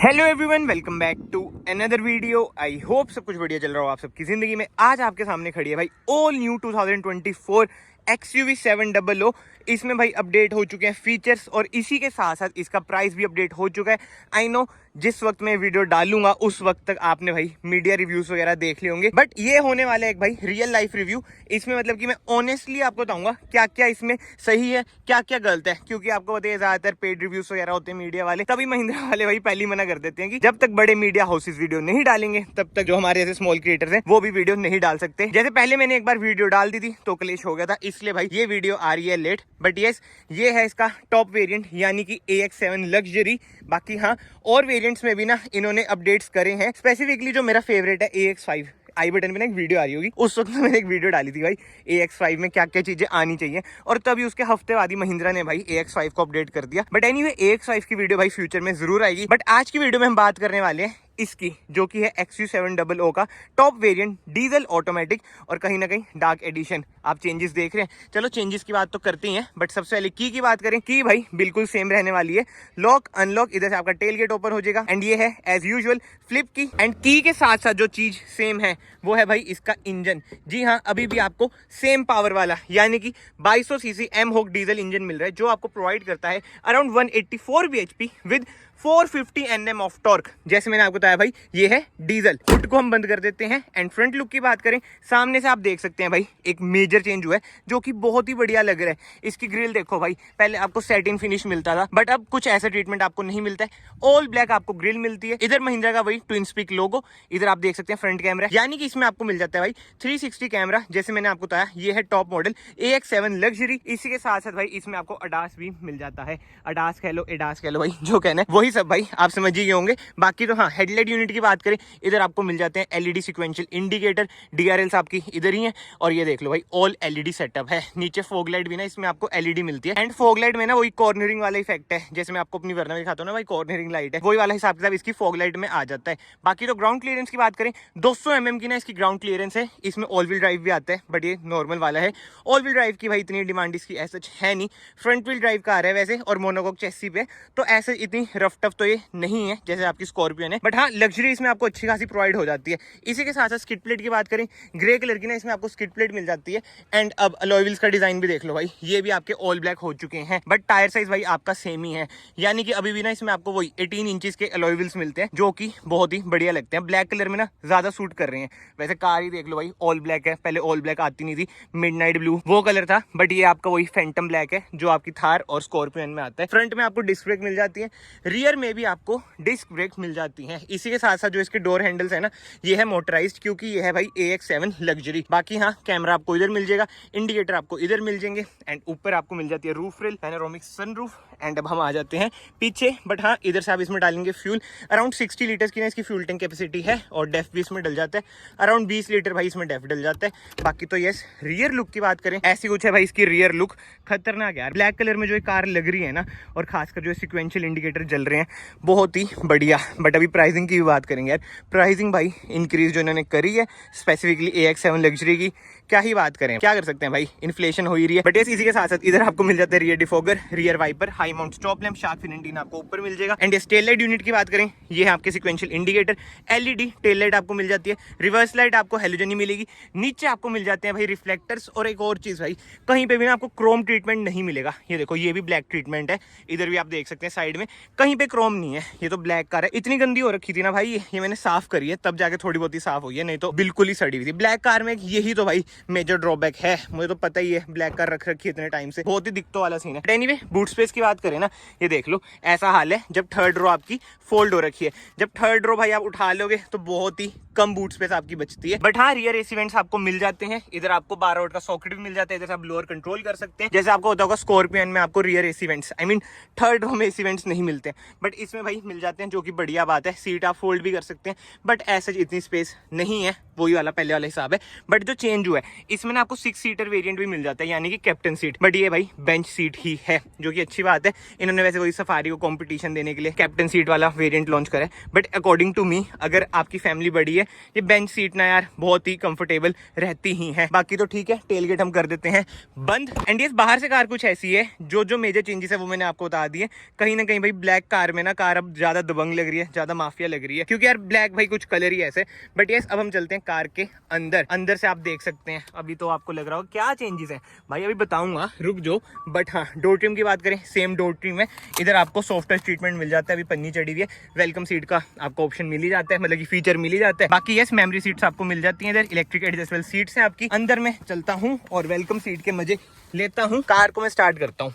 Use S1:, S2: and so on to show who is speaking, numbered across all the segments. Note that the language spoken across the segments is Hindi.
S1: Hello everyone, welcome back to another video. I hope सब कुछ बढ़िया चल रहा हो आप सबकी जिंदगी में। आज आपके सामने खड़ी है भाई ऑल न्यू 2024 XUV 700। इसमें भाई अपडेट हो चुके हैं फीचर्स और इसी के साथ साथ इसका प्राइस भी अपडेट हो चुका है। आई नो जिस वक्त मैं वीडियो डालूंगा उस वक्त तक आपने भाई मीडिया रिव्यूज वगैरह देख लिए होंगे, बट ये होने वाला है एक भाई रियल लाइफ रिव्यू। इसमें मतलब कि मैं ऑनेस्टली आपको बताऊंगा क्या क्या इसमें सही है, क्या क्या गलत है, क्योंकि आपको पता है ज्यादातर पेड रिव्यूज वगैरह होते हैं मीडिया वाले, तभी महिंद्रा वाले भाई पहले मना कर देते हैं कि जब तक बड़े मीडिया हाउसेस वीडियो नहीं डालेंगे तब तक जो हमारे जैसे स्मॉल क्रिएटर्स हैं वो भी वीडियो नहीं डाल सकते। जैसे पहले मैंने एक बार वीडियो डाल दी थी तो क्लेश हो गया था, इसलिए भाई ये वीडियो आ रही है लेट। बट यस, ये है इसका टॉप वेरिएंट यानी कि AX7 लग्जरी। बाकी हाँ, और वेरिएंट्स में भी ना इन्होंने अपडेट्स करे हैं। स्पेसिफिकली जो मेरा फेवरेट है AX5, आई बटन में ना एक वीडियो आ रही होगी, उस वक्त मैंने एक वीडियो डाली थी भाई AX5 में क्या क्या चीजें आनी चाहिए, और तभी उसके हफ्ते बाद ही महिंद्रा ने भाई AX5 को अपडेट कर दिया। बट एनीवे AX5 की वीडियो भाई फ्यूचर में जरूर आएगी। बट आज की वीडियो में हम बात करने वाले हैं इसकी, जो कि है XU700 का टॉप वेरिएंट, डीजल ऑटोमेटिक और कहीं ना कहीं डार्क एडिशन। आप चेंजेस देख रहे हैं, चलो चेंजेस की बात तो करते हैं, बट सबसे पहले की बात करें। की भाई बिल्कुल सेम रहने वाली है। लॉक अनलॉक, इधर से आपका टेल गेट ओपन हो जाएगा एंड ये है एज यूजुअल फ्लिप की। एंड की के साथ साथ जो चीज सेम है वो है भाई इसका इंजन। जी हाँ, अभी भी आपको सेम पावर वाला यानी कि 2200 सीसी M-HOK डीजल इंजन मिल रहा है, जो आपको प्रोवाइड करता है around 184 bhp with 450 Nm of torque. जैसे मैंने आपको बताया भाई ये है डीजल। हुड को हम बंद कर देते हैं एंड फ्रंट लुक की बात करें, सामने से आप देख सकते हैं भाई एक मेजर चेंज हुआ है जो कि बहुत ही बढ़िया लग रहा है। इसकी ग्रिल देखो भाई, पहले आपको सैटिन फिनिश मिलता था बट अब कुछ ऐसा ट्रीटमेंट आपको नहीं मिलता है। ऑल ब्लैक आपको ग्रिल मिलती है। इधर महिंद्रा का वही ट्विन स्पीक लोगो, इधर आप देख सकते हैं फ्रंट कैमरा, यानी कि इसमें आपको मिल जाता है भाई 360 कैमरा। जैसे मैंने आपको बताया ये है टॉप मॉडल AX7 लग्जरी। इसी के साथ साथ भाई इसमें आपको अडास भी मिल जाता है। अडास कह लो, एडास कह लो भाई, जो कहना है वही सब भाई आप समझ ही गए होंगे। बाकी तो हाँ, हेडलाइट यूनिट की बात करें, इधर आपको मिल जाते हैं LED सिक्वेंशियल इंडिकेटर। DRLs आपकी इधर ही है और ये देख लो भाई ऑल LED सेटअप है। नीचे फॉग लाइट भी ना इसमें आपको LED मिलती है। एंड फॉग लाइट में ना वही कॉर्नरिंग वाला इफेक्ट है, जैसे मैं आपको अपनी वरना में दिखाता हूँ ना भाई, कॉर्नरिंग लाइट है, वही वाला हिसाब किताब इसकी फॉग लाइट में आ जाता है। बाकी तो ग्राउंड क्लियरेंस की बात करें, 200 mm की ना इसकी ग्राउंड क्लियरेंस है। इसमें ऑल व्हील ड्राइव भी आता है बट ये नॉर्मल वाला है। ऑल व्हील ड्राइव की भाई इतनी डिमांड इसकी ऐसा है नहीं। फ्रंट व्हील ड्राइव का आ रहा है वैसे, और मोनोकॉक चेसी पे, तो ऐसे इतनी रफ टफ तो ये नहीं है जैसे आपकी स्कॉर्पियन है। बट हाँ, लग्जरी इसमें आपको अच्छी खासी प्रोवाइड हो जाती है। इसी के साथ साथ स्किड प्लेट की बात करें, ग्रे कलर की ना इसमें आपको स्किड प्लेट मिल जाती है। एंड अब अलॉय व्हील्स का डिजाइन भी देख लो भाई, ये भी आपके ऑल ब्लैक हो चुके हैं। बट टायर साइज भाई आपका सेम ही है, यानी कि अभी भी ना इसमें आपको वही 18 इंचेस के अलॉय व्हील्स मिलते हैं, जो कि बहुत ही बढ़िया लगते हैं। ब्लैक कलर में ना ज्यादा सूट कर रहे हैं। वैसे कार ही देख लो भाई ऑल ब्लैक है, पहले ऑल ब्लैक आती नहीं थी, मिडनाइट ब्लू वो कलर था, बट ये आपका वही फैंटम ब्लैक है जो आपकी थार और स्कॉर्पियन में आता है। फ्रंट में आपको डिस्क ब्रेक मिल जाती है, रियर में भी आपको डिस्क ब्रेक मिल जाती है। इसी के साथ साथ जो इसके डोर हैंडल्स है ना, ये है मोटराइज्ड, क्योंकि ये है भाई AX7 लग्जरी। बाकी हाँ, कैमरा आपको इधर मिल जाएगा, इंडिकेटर आपको इधर मिल जाएंगे एंड ऊपर आपको मिल जाती है roof rail, panoramic sunroof. And अब हम आ जाते हैं पीछे, बट हाँ इधर से आप इसमें डालेंगे फ्यूल। अराउंड 60 लीटर्स की ना इसकी फ्यूल टैंक कैपेसिटी है और डेफ भी इसमें डल जाता है। अराउंड 20 लीटर भाई इसमें डेफ डल जाता है। बाकी तो यस, रियर लुक की बात करें, ऐसी कुछ है भाई इसकी रियर लुक, खतरनाक यार। ब्लैक कलर में जो कार लग रही है ना, और खासकर जो सिक्वेंशियल इंडिकेटर जल रहे हैं, बहुत ही बढ़िया। बट अभी प्राइसिंग की भी बात करेंगे यार, प्राइसिंग भाई इंक्रीज जो इन्होंने करी है स्पेसिफिकली AX7 लग्जरी की, क्या ही बात करें, क्या कर सकते हैं भाई, इन्फ्लेशन हो ही रही है। बट इसी के साथ साथ इधर आपको मिल जाता है rear defogger, rear wiper, high mount stop lamp, shark fin antenna आपको ऊपर मिल जाएगा। एंड टेल लाइट यूनिट की बात करें, ये है आपके sequential indicator, LED tail light आपको मिल जाती है, रिवर्स लाइट आपको हेलोजन ही मिलेगी। नीचे आपको मिल जाते हैं भाई रिफ्लेक्टर्स, और एक और चीज भाई, कहीं पे भी ना आपको क्रोम ट्रीटमेंट नहीं मिलेगा। ये देखो, ये भी ब्लैक ट्रीटमेंट है, इधर भी आप देख सकते हैं साइड में, कहीं पे क्रोम नहीं है। ये तो ब्लैक कार है, इतनी गंदी हो रखी थी ना भाई, ये मैंने साफ करी है तब जाके थोड़ी बहुत ही साफ हुई है, नहीं तो बिल्कुल ही सड़ी हुई थी। ब्लैक कार में यही तो भाई मेजर ड्रॉबैक है, मुझे तो पता ही है, ब्लैक कार रख रखी है इतने टाइम से, बहुत ही दिक्कतों वाला सीन है। एनीवे, बूट स्पेस की बात करें ना, ये देख लो ऐसा हाल है जब थर्ड रो आपकी फोल्ड हो रखी है। जब थर्ड रो भाई आप उठा लोगे तो बहुत ही कम बूट स्पेस आपकी बचती है। बट हाँ, रियर एसी वेंट्स आपको मिल जाते हैं। इधर आपको 12 वोल्ट का सॉकेट भी मिल जाता है, इधर आप लोअर कंट्रोल कर सकते हैं। जैसे आपको होता होगा स्कॉर्पियन में आपको rear AC vents, I mean third row में एसी वेंट्स नहीं मिलते, बट इसमें भाई मिल जाते हैं, जो कि बढ़िया बात है। सीट आप फोल्ड भी कर सकते हैं, बट ऐसा इतनी स्पेस नहीं है, वही वाला पहले वाला हिसाब है। बट जो चेंज हुआ है इसमें ना आपको 6 सीटर वेरिएंट भी मिल जाता है, यानी कि कैप्टन सीट, बट ये भाई बेंच सीट ही है, जो कि अच्छी बात है। इन्होंने वैसे वही सफारी को कंपटीशन देने के लिए कैप्टन सीट वाला वेरिएंट लॉन्च करा है। बट अकॉर्डिंग टू मी, अगर आपकी फैमिली बड़ी है है, ये बेंच सीट ना यार बहुत ही कंफर्टेबल रहती ही है। बाकी तो ठीक है, टेल गेट हम कर देते हैं बंद। एंड ये बाहर से कार कुछ ऐसी है, जो मेजर चेंजेस है वो मैंने आपको बता दिए। कहीं ना कहीं भाई ब्लैक कार में ना कार अब ज्यादा दबंग लग रही है, ज्यादा माफिया लग रही है, क्योंकि यार ब्लैक भाई कुछ कलर ही ऐसे। बट यस, अब हम चलते हैं कार के अंदर से आप देख सकते हैं। अभी तो आपको लग रहा होगा क्या चेंजेस है भाई, अभी बताऊंगा, रुक जो। बट हाँ, डोर ट्रिम की बात करें, सेम डोर ट्रिम है। इधर आपको सॉफ्ट टच ट्रीटमेंट मिल जाता है, अभी पन्नी चढ़ी हुई है। वेलकम सीट का आपको ऑप्शन मिल ही जाता है, मतलब कि फीचर मिल ही जाता है। बाकी यस, मेमोरी सीट्स आपको मिल जाती हैं। इधर इलेक्ट्रिक एडजस्टेबल सीट्स हैं आपकी। अंदर में चलता हूँ और वेलकम सीट के मजे लेता हूँ। कार को मैं स्टार्ट करता हूँ।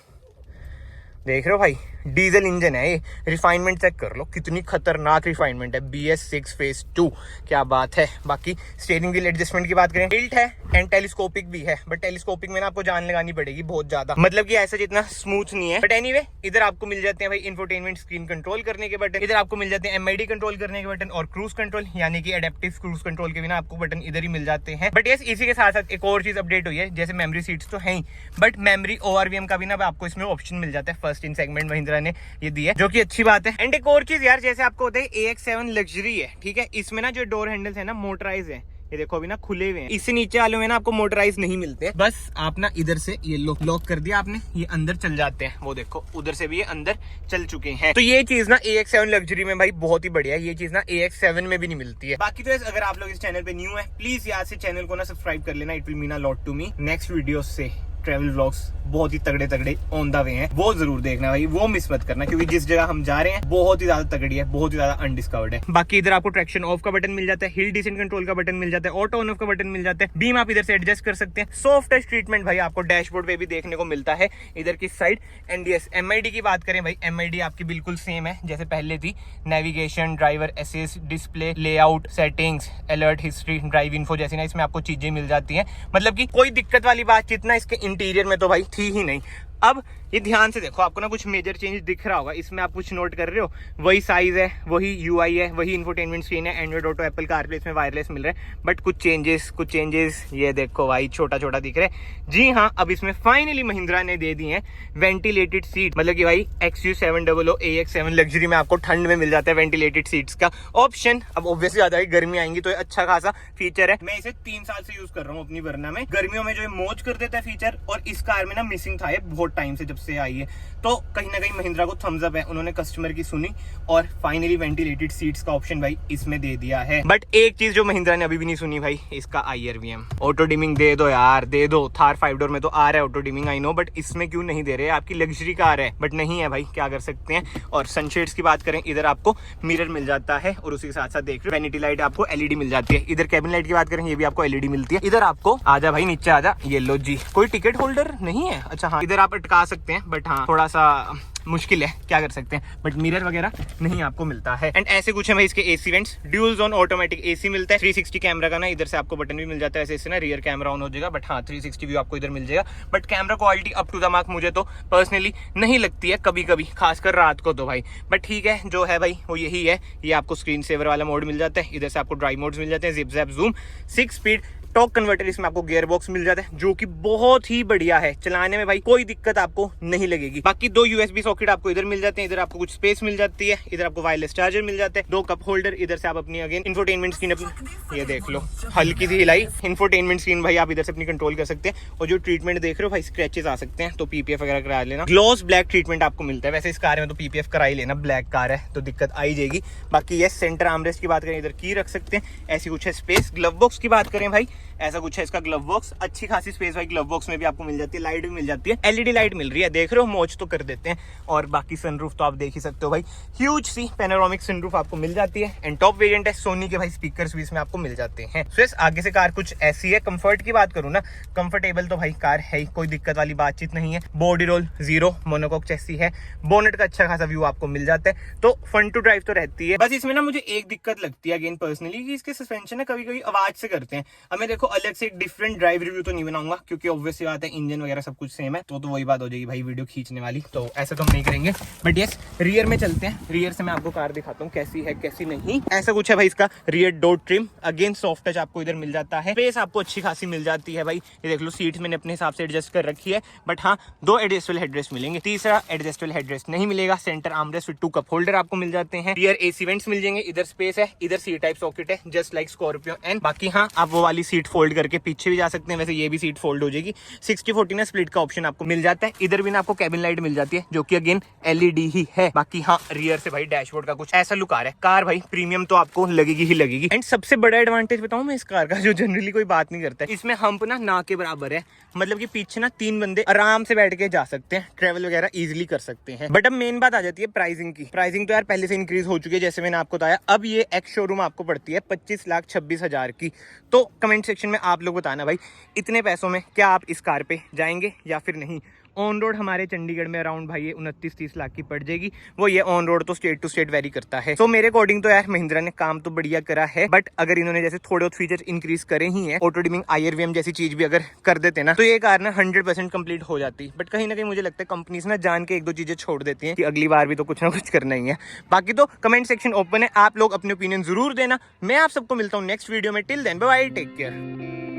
S1: देख रहे हो भाई, डीजल इंजन है ये। रिफाइनमेंट चेक कर लो, कितनी खतरनाक रिफाइनमेंट है। BS6 फेज 2, क्या बात है। बाकी स्टीयरिंग व्हील एडजस्टमेंट की बात करें, टिल्ट है एंड टेलीस्कोपिक भी है। बट टेलीस्कोपिक में ना आपको जान लगानी पड़ेगी बहुत ज्यादा, मतलब कि ऐसा जितना स्मूथ नहीं है। बट एनीवे, इधर आपको मिल जाते हैं भाई इंफोटेनमेंट स्क्रीन कंट्रोल करने के बटन। इधर आपको मिल जाते हैं MID कंट्रोल करने के बटन और क्रूज कंट्रोल, यानी कि एडेप्टिव क्रूज कंट्रोल के बिना आपको बटन इधर ही मिल जाते हैं। बट यस, इसी के साथ साथ एक और चीज अपडेट हुई है, जैसे मेमोरी सीट्स तो है ही, बट मेमोरी ORVM का भी ना आपको इसमें ऑप्शन मिल जाता है। फर्स्ट इन सेगमेंट महिंद्रा ने ये दी है, जो कि अच्छी बात है। एंड एक और चीज यार, जैसे आपको होता है AX7 लग्जरी है, ठीक है, इसमें ना जो डोर हैंडल्स है ना मोटराइज है। ये देखो अभी ना खुले हुए हैं। इससे नीचे वाले में ना आपको मोटराइज नहीं मिलते। बस आप ना इधर से ये लॉक कर दिया आपने, ये अंदर चल जाते हैं। वो देखो उधर से भी ये अंदर चल चुके हैं। तो ये चीज ना AX7 लग्जरी में भाई बहुत ही बढ़िया है। ये चीज ना AX7 में भी नहीं मिलती है। बाकी तो अगर आप लोग इस चैनल पे न्यू है, प्लीज याद से चैनल को ना सब्सक्राइब कर लेना। It will mean a lot to me. Next video से ट्रैवल व्लॉग्स बहुत ही तगड़े ऑन द वे हैं, वो जरूर देखना भाई, वो मिस मत करना, क्योंकि जिस जगह हम जा रहे हैं बहुत ही ज्यादा तगड़ी है, बहुत ही ज्यादा अनडिस्कवर्ड है। बाकी इधर आपको ट्रैक्शन ऑफ का बटन मिल जाता है, हिल डिसेंट कंट्रोल का बटन मिल जाता है, ऑटो ऑन ऑफ का बटन मिल जाता है, बीम आप इधर से एडजस्ट कर सकते हैं। सॉफ्ट टच ट्रीटमेंट भाई आपको डैशबोर्ड पे भी देखने को मिलता है इधर की साइड। एंड यस, MID की बात करें भाई, MID आपकी बिल्कुल सेम है जैसे पहले थी। Navigation, driver assist, display, layout, settings, alert history, drive info जैसी ना इसमें आपको चीजें मिल जाती है। मतलब कि कोई दिक्कत वाली बातचीत ना इसके इंटीरियर में तो भाई थी ही नहीं। अब ये ध्यान से देखो, आपको ना कुछ मेजर चेंज दिख रहा होगा। इसमें आप कुछ नोट कर रहे हो, वही साइज है, वही UI है, वही इंफोटेनमेंट स्क्रीन है, एंड्रॉइड ऑटो, एप्पल कारप्ले इसमें वायरलेस मिल रहा है। बट कुछ चेंजेस ये देखो भाई, छोटा छोटा दिख रहा है। जी हाँ, अब इसमें फाइनली महिंद्रा ने दे दी है वेंटिलेटेड सीट। मतलब कि भाई XU700 AX7 लग्जरी में आपको ठंड में मिल जाता है वेंटिलेटेड सीट्स का ऑप्शन। अब ऑब्वियसली ज्यादा ही गर्मी आएंगी तो अच्छा खासा फीचर है। मैं इसे 3 साल से यूज कर रहा हूँ अपनी वरना में। गर्मियों में जो है मौज कर देता है फीचर, और इस कार में ना मिसिंग था ये बहुत टाइम से, जब से आई है। तो कहीं ना कहीं महिंद्रा को थम्स अप है, उन्होंने कस्टमर की सुनी और फाइनली वेंटिलेटेड सीट्स का ऑप्शन भाई इसमें दे दिया है। बट एक चीज जो महिंद्रा ने अभी भी नहीं सुनी भाई, इसका IRVM ऑटो डिमिंग दे दो यार, दे दो। थार 5 डोर में तो आ रहा है auto dimming, I know, but इसमें क्यों नहीं दे रहे? आपकी लग्जरी कार है बट नहीं है भाई, क्या कर सकते हैं। और सनशेड्स की बात करें, इधर आपको मिरर मिल जाता है और उसी के साथ साथ देख रहे हो वैनिटी लाइट आपको LED मिल जाती है। इधर कैबिन लाइट की बात करें, ये भी आपको LED मिलती है। इधर आपको आजा भाई नीचे आजा, ये लो जी, कोई टिकट होल्डर नहीं है। अच्छा हाँ, इधर आप अटका सकते हैं, बट हाँ थोड़ा सा मुश्किल है, क्या कर सकते हैं। बट मिरर वगैरह नहीं आपको मिलता है। एंड ऐसे कुछ है भाई इसके AC vents, dual zone automatic AC मिलता है। 360 कैमरा का ना इधर से आपको बटन भी मिल जाता है, ऐसे इससे ना रियर कैमरा ऑन हो जाएगा। बट हाँ 360 व्यू आपको इधर मिल जाएगा। But camera quality up to the mark मुझे तो पर्सनली नहीं लगती है, कभी कभी खासकर रात को तो भाई। बट ठीक है, जो है भाई वो यही है। ये आपको स्क्रीन सेवर वाला मोड मिल जाता है, इधर से आपको ड्राइव मोड्स मिल जाते हैं, zip JAP zoom, 6 speed torque converter, इसमें आपको गियर बॉक्स मिल जाता है जो कि बहुत ही बढ़िया है। चलाने में भाई कोई दिक्कत आपको नहीं लगेगी। बाकी 2 USB सॉकेट आपको इधर मिल जाते हैं, इधर आपको कुछ स्पेस मिल जाती है, इधर आपको वायरलेस चार्जर मिल जाता है, 2 कप होल्डर, इधर से आप अपनी अगेन इंफोटेनमेंट स्क्रीन अपनी, ये देख लो हल्की सी हिलाई, इंफोटेनमेंट स्क्रीन भाई आप इधर से अपनी कंट्रोल कर सकते हैं। और जो ट्रीटमेंट देख रहे हो भाई, स्क्रैचेस आ सकते हैं तो PPF वगैरह करा लेना। ग्लॉस ब्लैक ट्रीटमेंट आपको मिलता है, वैसे इस कार में तो PPF करा ही लेना, ब्लैक कार है तो दिक्कत आई जाएगी। बाकी ये सेंटर आर्मरेस्ट की बात करें, इधर की रख सकते हैं, ऐसी कुछ है स्पेस। ग्लव बॉक्स की बात करें भाई, ऐसा कुछ है इसका ग्लव बॉक्स, अच्छी खासी स्पेस भाई ग्लव बॉक्स में भी आपको मिल जाती है। लाइट भी मिल जाती है, LED लाइट मिल रही है, देख रहे हो, मौज तो कर देते हैं। और बाकी सनरूफ तो आप देख ही सकते हो भाई, ह्यूज सी पैनोरामिक सनरूफ आपको मिल जाती है। एंड टॉप वेरिएंट है सोनी के भाई, स्पीकर्स भी इसमें आपको मिल जाते हैं। सो आगे से कार कुछ ऐसी है। कंफर्ट की बात करूँ ना, कंफर्टेबल तो भाई कार है ही, कोई दिक्कत वाली बातचीत नहीं है। बॉडी रोल 0, मोनोकॉक चेसी है, बोनेट का अच्छा खासा व्यू आपको मिल जाता है, तो फन टू ड्राइव तो रहती है। बस इसमें ना मुझे एक दिक्कत लगती है अगेन पर्सनली, कि इसके सस्पेंशन है कभी कभी आवाज से करते हैं। अब मैं देखो अलग से एक डिफरेंट ड्राइव रिव्यू तो नहीं बनाऊंगा, क्योंकि ऑब्वियसली बात है इंजन वगैरह सब कुछ सेम है, तो वही बात हो जाएगी भाई वीडियो खींचने वाली, तो ऐसा तो हम नहीं करेंगे। बट यस, रियर में चलते हैं। रियर से मैं आपको कार दिखाता हूँ कैसी है कैसी नहीं। ऐसा कुछ है भाई इसका rear door trim, again soft touch आपको इधर मिल जाता है, स्पेस आपको अच्छी खासी मिल जाती है भाई। ये देख लो सीट्स मैंने अपने हिसाब से एडजस्ट कर रखी है, बट हाँ 2 एडजस्टेबल हेडरेस्ट मिलेंगे, तीसरा एडजस्टेबल हेडरेस्ट नहीं मिलेगा। Centre armrest with 2 cup holder आपको मिल जाते हैं। रियर एसी वेंट्स मिल जाएंगे, इधर स्पेस है, इधर सी टाइप सॉकेट है जस्ट लाइक स्कॉर्पियो एंड। बाकी हाँ आप वो वाली सीट फोल्ड करके पीछे भी जा सकते हैं, वैसे ये भी सीट फोल्ड हो जाएगी। 60/40 ना स्प्लिट का ऑप्शन आपको मिल जाता है। इधर भी ना आपको कैबिन लाइट मिल जाती है जो कि अगेन एलईडी ही है। बाकी हाँ रियर से भाई डैशबोर्ड का कुछ ऐसा लुक आ रहा है। कार भाई प्रीमियम तो आपको लगेगी ही लगेगी। एंड सबसे बड़ा एडवांटेज बताऊं मैं इस कार का, जो जनरली कोई बात नहीं करता है, इसमें हम्प ना के बराबर है, मतलब कि पीछे ना 3 बंदे आराम से बैठ के जा सकते हैं, ट्रेवल वगैरह इजीली कर सकते हैं। बट अब मेन बात आ जाती है प्राइसिंग की। प्राइसिंग तो यार पहले से इंक्रीज हो चुकी है, जैसे मैंने आपको बताया। अब ये एक्स शोरूम आपको पड़ती है 25,26,000 की। तो कमेंट सेक्शन में आप लोग बताना भाई इतने पैसों में क्या आप इस कार पे जाएंगे या फिर नहीं। ऑन रोड हमारे चंडीगढ़ में अराउंड भाई ये 29-30 लाख की पड़ जाएगी। वो ये ऑन रोड तो स्टेट टू स्टेट वेरी करता है। तो मेरे अकॉर्डिंग तो यार महिंद्रा ने काम तो बढ़िया करा है, बट अगर इन्होंने जैसे थोड़े बहुत फीचर इंक्रीज करे ही है, ऑटो डिमिंग IRVM जैसी चीज भी अगर कर देते ना, तो ये कार ना 100% कंप्लीट हो जाती। बट कहीं ना कहीं मुझे लगता है कंपनीज ना जान के 1-2 चीजें छोड़ देती हैं कि अगली बार भी तो कुछ ना कुछ करना ही है। बाकी तो कमेंट सेक्शन ओपन है, आप लोग अपने ओपिनियन जरूर देना। मैं आप सबको मिलता हूँ नेक्स्ट वीडियो में। Till then bye bye, take care.